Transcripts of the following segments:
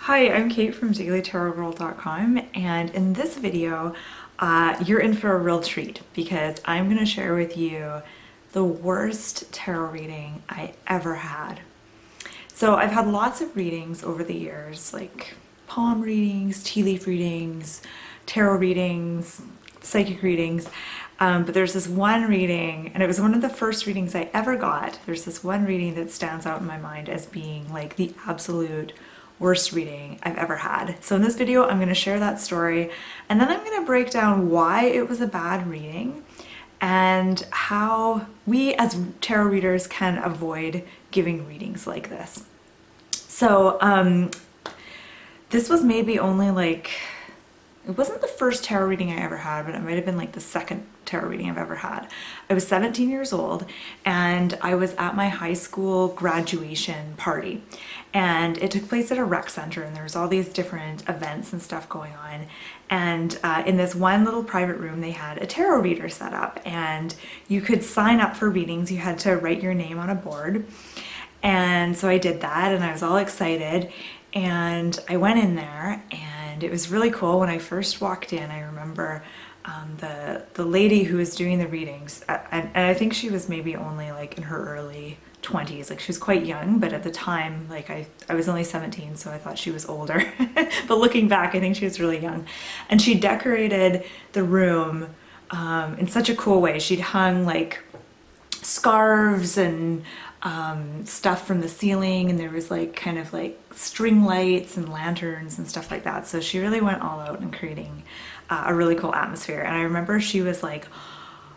Hi, I'm Kate from dailytarotgirl.com, and in this video, you're in for a real treat because I'm going to share with you the worst tarot reading I ever had. So I've had lots of readings over the years, like palm readings, tea leaf readings, tarot readings, psychic readings, but there's this one reading, and it was one of the first readings I ever got. There's this one reading that stands out in my mind as being like the absolute worst reading I've ever had. So in this video, I'm going to share that story, and then I'm going to break down why it was a bad reading and how we as tarot readers can avoid giving readings like this. So this was maybe only like, it wasn't the first tarot reading I ever had, but it might have been like the second tarot reading I've ever had. I was 17 years old and I was at my high school graduation party, and it took place at a rec center, and there was all these different events and stuff going on. And in this one little private room, they had a tarot reader set up, and you could sign up for readings. You had to write your name on a board. And so I did that, and I was all excited, and I went in there, and it was really cool. When I first walked in, I remember the lady who was doing the readings, and I think she was maybe only like in her early 20s, like she was quite young, but at the time, like I was only 17, so I thought she was older. But looking back, I think she was really young. And she decorated the room in such a cool way. She'd hung like scarves and stuff from the ceiling, and there was like kind of like string lights and lanterns and stuff like that. So she really went all out in creating a really cool atmosphere. And I remember she was like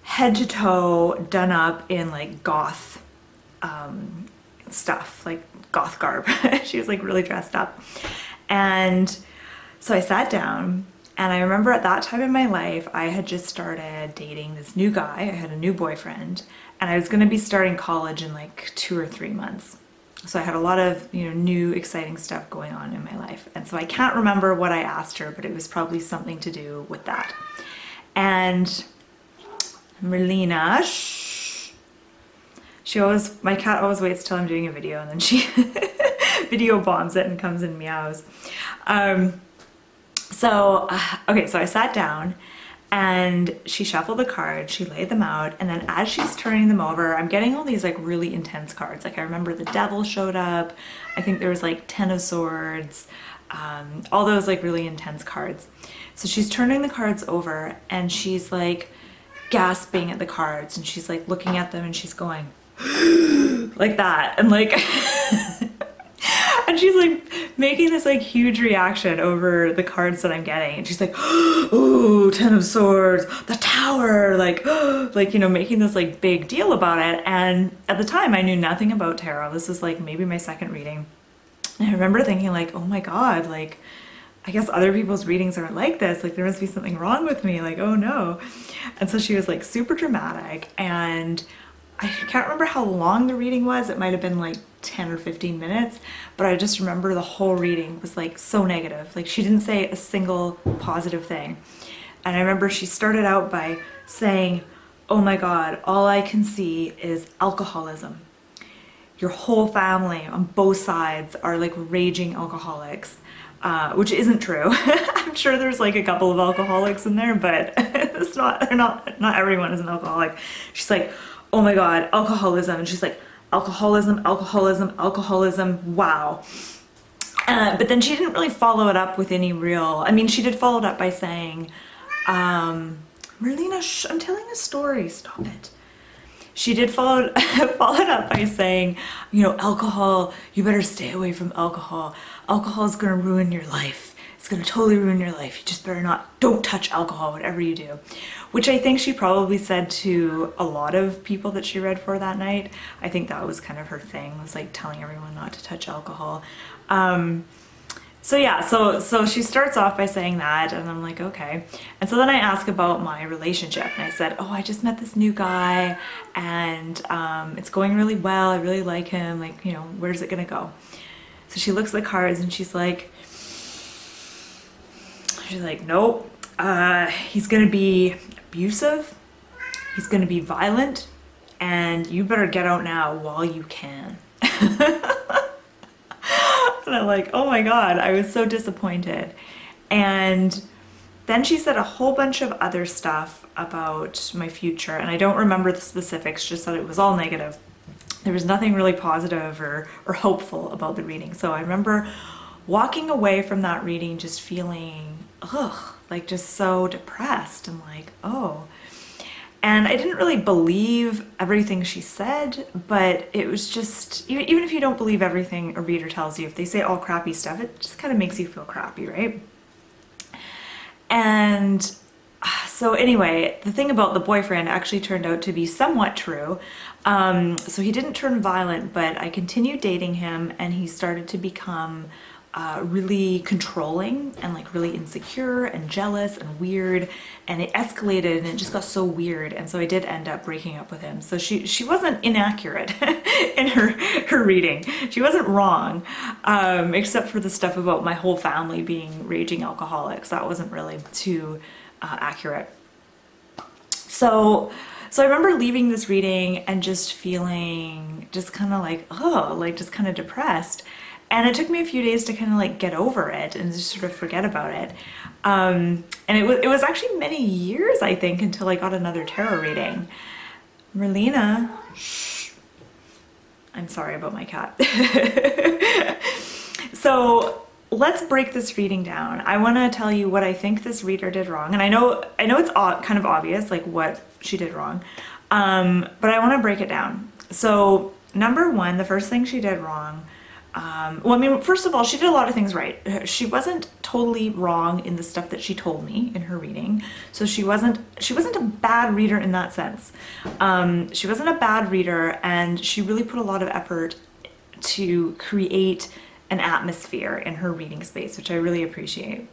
head to toe done up in like goth stuff, like goth garb. She was like really dressed up. And so I sat down, and I remember at that time in my life, I had just started dating this new guy. I had a new boyfriend, and I was going to be starting college in like 2 or 3 months. So I had a lot of, new exciting stuff going on in my life. And so I can't remember what I asked her, but it was probably something to do with that. And Merlina, my cat always waits till I'm doing a video, and then she video bombs it and comes and meows. So I sat down, and she shuffled the cards, she laid them out, and then as she's turning them over, I'm getting all these like really intense cards. Like I remember the Devil showed up. I think there was like 10 of Swords, all those like really intense cards. So she's turning the cards over, and she's like gasping at the cards, and she's like looking at them, and she's going like that, and like and she's like making this like huge reaction over the cards that I'm getting, and she's like, ooh, 10 of Swords, the Tower, like making this like big deal about it. And at the time I knew nothing about tarot. This was like maybe my second reading, and I remember thinking like, oh my god, like I guess other people's readings aren't like this, like there must be something wrong with me, like oh no. And so she was like super dramatic, and I can't remember how long the reading was. It might have been like 10 or 15 minutes, but I just remember the whole reading was like so negative. Like she didn't say a single positive thing. And I remember she started out by saying, oh my god, all I can see is alcoholism. Your whole family on both sides are like raging alcoholics. Which isn't true. I'm sure there's like a couple of alcoholics in there, but it's not everyone is an alcoholic. She's like, oh my god, alcoholism. And she's like, alcoholism, alcoholism, alcoholism, wow. But then she didn't really follow it up with any real, she did follow it up by saying, Merlina, I'm telling a story, stop it. She did follow it up by saying, alcohol, you better stay away from alcohol. Alcohol is gonna ruin your life. It's gonna totally ruin your life. You just better don't touch alcohol, whatever you do. Which I think she probably said to a lot of people that she read for that night. I think that was kind of her thing, was like telling everyone not to touch alcohol. So she starts off by saying that, and I'm like, okay. And so then I ask about my relationship, and I said, oh, I just met this new guy, and it's going really well. I really like him. Like, where's it gonna go? So she looks at the cards, and she's like, nope. He's gonna be abusive. He's gonna be violent, and you better get out now while you can. laughed and I'm like, oh my God, I was so disappointed. And then she said a whole bunch of other stuff about my future, and I don't remember the specifics, just that it was all negative. There was nothing really positive or hopeful about the reading. So I remember walking away from that reading just feeling, ugh, like just so depressed and like, oh. And I didn't really believe everything she said, but it was just, even if you don't believe everything a reader tells you, if they say all crappy stuff, it just kind of makes you feel crappy, right? And so anyway, the thing about the boyfriend actually turned out to be somewhat true. So he didn't turn violent, but I continued dating him and he started to become really controlling and like really insecure and jealous and weird, and it escalated and it just got so weird, and so I did end up breaking up with him. So she wasn't inaccurate in her reading. She wasn't wrong, except for the stuff about my whole family being raging alcoholics. That wasn't really too accurate. So I remember leaving this reading and just feeling just kind of like, oh, like just kind of depressed. And it took me a few days to kind of like get over it and just sort of forget about it. And it was actually many years, I think, until I got another tarot reading. Merlina, shh. I'm sorry about my cat. So let's break this reading down. I want to tell you what I think this reader did wrong. And I know it's kind of obvious, like what she did wrong. But I want to break it down. So number one, the first thing she did wrong, well, I mean, first of all, she did a lot of things right. She wasn't totally wrong in the stuff that she told me in her reading. So she wasn't a bad reader in that sense. She wasn't a bad reader, and she really put a lot of effort to create an atmosphere in her reading space, which I really appreciate.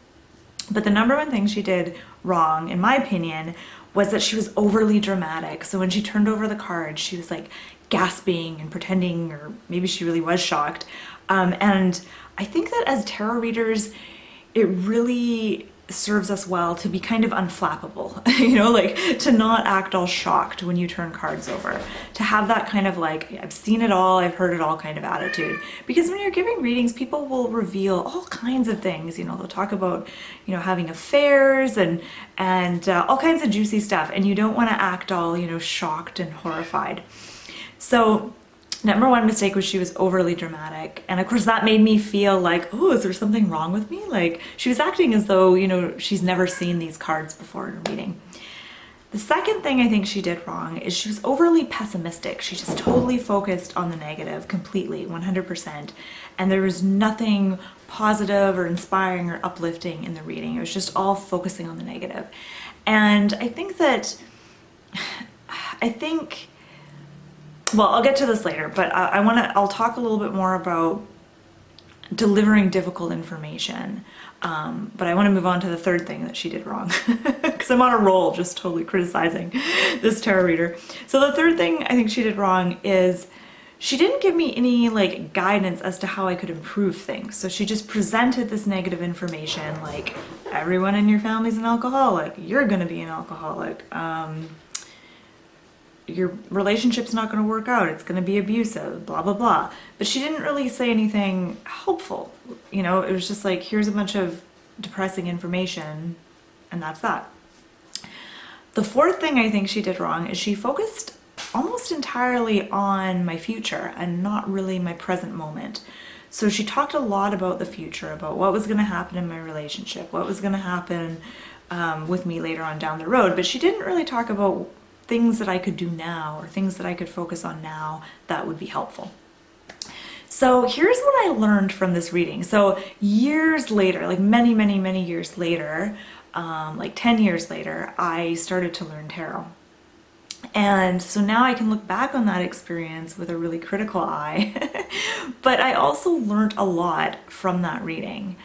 But the number one thing she did wrong, in my opinion, was that she was overly dramatic. So when she turned over the cards, she was like gasping and pretending, or maybe she really was shocked. And I think that as tarot readers, it really serves us well to be kind of unflappable, you know, like to not act all shocked when you turn cards over, to have that kind of like, I've seen it all, I've heard it all kind of attitude. Because when you're giving readings, people will reveal all kinds of things, you know, they'll talk about, you know, having affairs and all kinds of juicy stuff, and you don't want to act all, you know, shocked and horrified. So number one mistake was she was overly dramatic. And of course that made me feel like, oh, is there something wrong with me? Like she was acting as though, you know, she's never seen these cards before in a reading. The second thing I think she did wrong is she was overly pessimistic. She just totally focused on the negative completely, 100%. And there was nothing positive or inspiring or uplifting in the reading. It was just all focusing on the negative. And I think well, I'll get to this later, but I'll talk a little bit more about delivering difficult information. But I want to move on to the third thing that she did wrong, because I'm on a roll just totally criticizing this tarot reader. So the third thing I think she did wrong is she didn't give me any like guidance as to how I could improve things. So she just presented this negative information like, everyone in your family's an alcoholic, you're gonna be an alcoholic, your relationship's not going to work out, it's going to be abusive, blah blah blah. But she didn't really say anything helpful, you know. It was just like, here's a bunch of depressing information, and that's that. The fourth thing I think she did wrong is she focused almost entirely on my future and not really my present moment. So she talked a lot about the future, about what was going to happen in my relationship, what was going to happen with me later on down the road, but she didn't really talk about things that I could do now or things that I could focus on now that would be helpful. So here's what I learned from this reading. So years later, like many years later, like 10 years later, I started to learn tarot. And so now I can look back on that experience with a really critical eye. But I also learned a lot from that reading.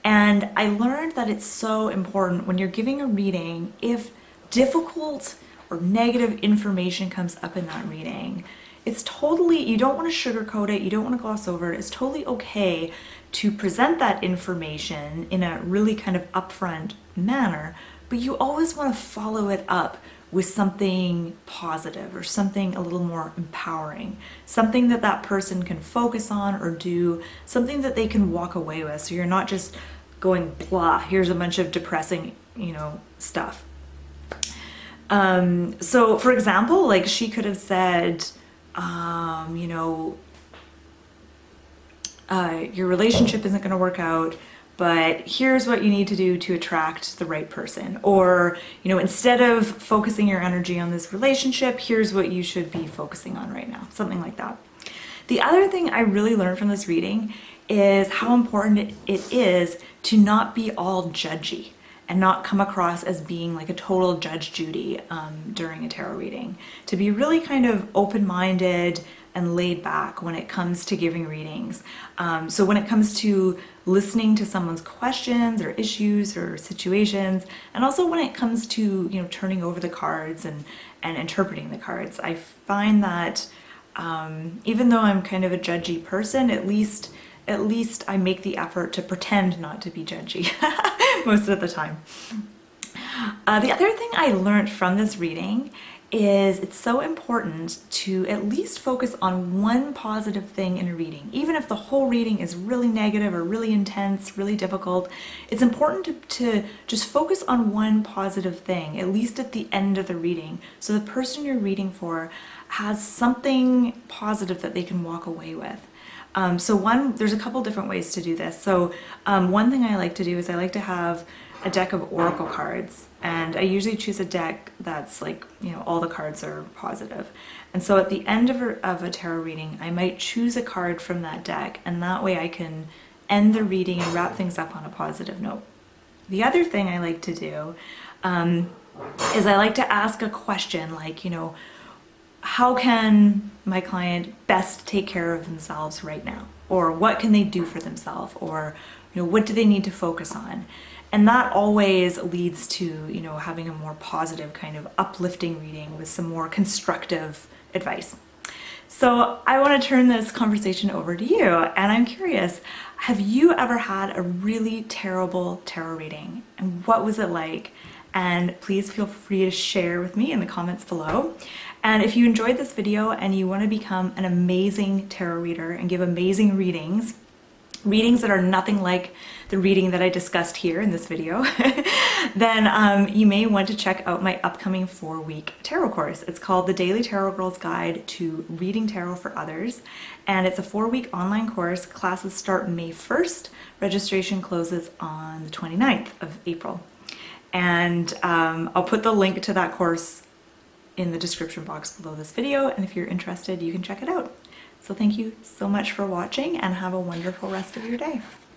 And I learned that it's so important when you're giving a reading, if difficult or negative information comes up in that reading, it's totally, you don't want to sugarcoat it, you don't want to gloss over it. It's totally okay to present that information in a really kind of upfront manner, but you always want to follow it up with something positive or something a little more empowering, something that that person can focus on or do, something that they can walk away with. So you're not just going blah, here's a bunch of depressing, stuff. So for example, like she could have said, your relationship isn't going to work out, but here's what you need to do to attract the right person. Or, instead of focusing your energy on this relationship, here's what you should be focusing on right now. Something like that. The other thing I really learned from this reading is how important it is to not be all judgy and not come across as being like a total Judge Judy during a tarot reading. To be really kind of open-minded and laid back when it comes to giving readings. So when it comes to listening to someone's questions or issues or situations, and also when it comes to turning over the cards and interpreting the cards, I find that even though I'm kind of a judgy person, at least I make the effort to pretend not to be judgy most of the time. The other thing I learned from this reading is it's so important to at least focus on one positive thing in a reading. Even if the whole reading is really negative or really intense, really difficult, it's important to just focus on one positive thing, at least at the end of the reading, so the person you're reading for has something positive that they can walk away with. There's a couple different ways to do this. So one thing I like to do is I like to have a deck of oracle cards, and I usually choose a deck that's like, all the cards are positive. And so at the end of a tarot reading, I might choose a card from that deck, and that way I can end the reading and wrap things up on a positive note. The other thing I like to do is I like to ask a question like, how can my client best take care of themselves right now? Or what can they do for themselves? Or, what do they need to focus on? And that always leads to, having a more positive kind of uplifting reading with some more constructive advice. So I want to turn this conversation over to you, and I'm curious, have you ever had a really terrible tarot reading? And what was it like? And please feel free to share with me in the comments below. And if you enjoyed this video and you want to become an amazing tarot reader and give amazing readings that are nothing like the reading that I discussed here in this video, then you may want to check out my upcoming 4-week tarot course. It's called The Daily Tarot Girl's Guide to Reading Tarot for Others, and it's a 4-week online course. Classes start May 1st. Registration closes on the 29th of April. And I'll put the link to that course in the description box below this video, and if you're interested, you can check it out. So thank you so much for watching, and have a wonderful rest of your day.